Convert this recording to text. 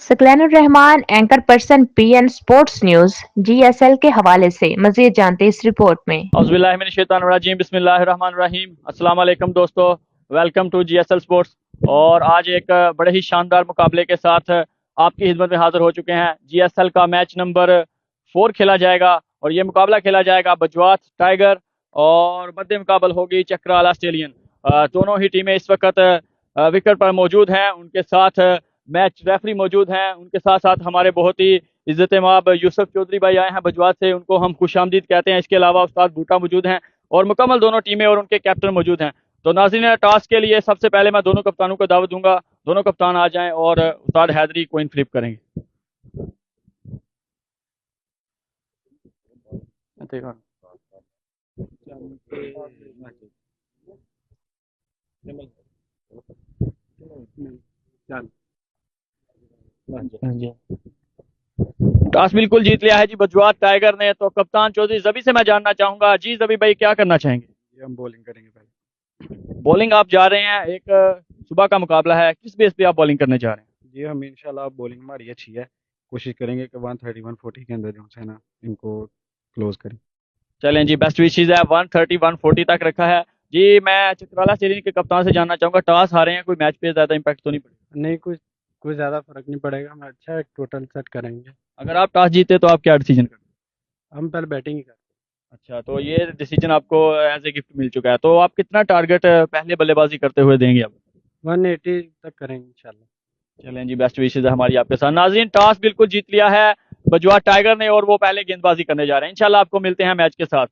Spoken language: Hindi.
सकलैनुर Rahman, anchor person PN sports news, GSL के हवाले से मजीद जानते इस रिपोर्ट में। औज़ुबिल्लाहिमिनश्शैतानिर्रजीम, बिस्मिल्लाहिर्रहमानिर्रहीम। अस्सलाम वालेकुम दोस्तों, वेलकम टू जीएसएल स्पोर्ट्स। और आज एक बड़े ही शानदार मुकाबले के साथ आपकी खिदमत में हाजिर हो चुके हैं। जीएसएल का मैच नंबर 4 खेला जाएगा और ये मुकाबला खेला जाएगा बजवात टाइगर और मद्दे मुकाबल होगी चक्राला स्टेलियन। दोनों ही टीमें इस वक्त विकेट पर मौजूद हैं। उनके साथ मैच रेफरी मौजूद हैं। उनके साथ साथ हमारे बहुत ही इज्जत माब यूसुफ चौधरी भाई आए हैं बजवात से, उनको हम खुशामदीद कहते हैं। इसके अलावा उस्ताद बूटा मौजूद हैं और मुकम्मल दोनों टीमें और उनके कैप्टन मौजूद हैं। तो नाज़रीन, टॉस के लिए सबसे पहले मैं दोनों कप्तानों को दावत दूंगा। दोनों कप्तान आ जाएं और उस्ताद हैदरी कोइन फ्लिप करेंगे। टॉस बिल्कुल जीत लिया है जी बजवात टाइगर ने। तो कप्तान चौधरी जबी से मैं जानना चाहूंगा, जी जबी भाई क्या करना चाहेंगे? ये हम बॉलिंग करेंगे पहले। बॉलिंग आप जा रहे हैं, एक सुबह का मुकाबला है, किस बेस पे आप बॉलिंग करने जा रहे हैं? जी हम इंशाल्लाह बॉलिंग हमारी अच्छी है, कोशिश करेंगे कि 130 140 के अंदर जो है ना इनको क्लोज करें। चलें जी, बेस्ट विशेज है। 130 140 तक रखा है जी। मैं चक्राला सीरीज के कप्तान से जानना चाहूंगा, टॉस हारे हैं, कोई मैच पे ज्यादा इंपैक्ट तो नहीं पड़ेगा? नहीं, कुछ ज़्यादा फर्क नहीं पड़ेगा, हम अच्छा एक टोटल सेट करेंगे। अगर आप टॉस जीते तो आप क्या डिसीजन करेंगे? हम पहले बैटिंग ही करें। अच्छा, तो ये डिसीजन आपको एज ए गिफ्ट मिल चुका है। तो आप कितना टारगेट पहले बल्लेबाजी करते हुए देंगे आप? 180 तक करेंगे इंशाल्लाह। चलें जी, बेस्ट विशेज है हमारी आपके साथ। नाज़रीन, टॉस बिल्कुल जीत लिया है बजवा टाइगर ने और वो पहले गेंदबाजी करने जा रहे हैं। इंशाल्लाह आपको मिलते हैं मैच के साथ।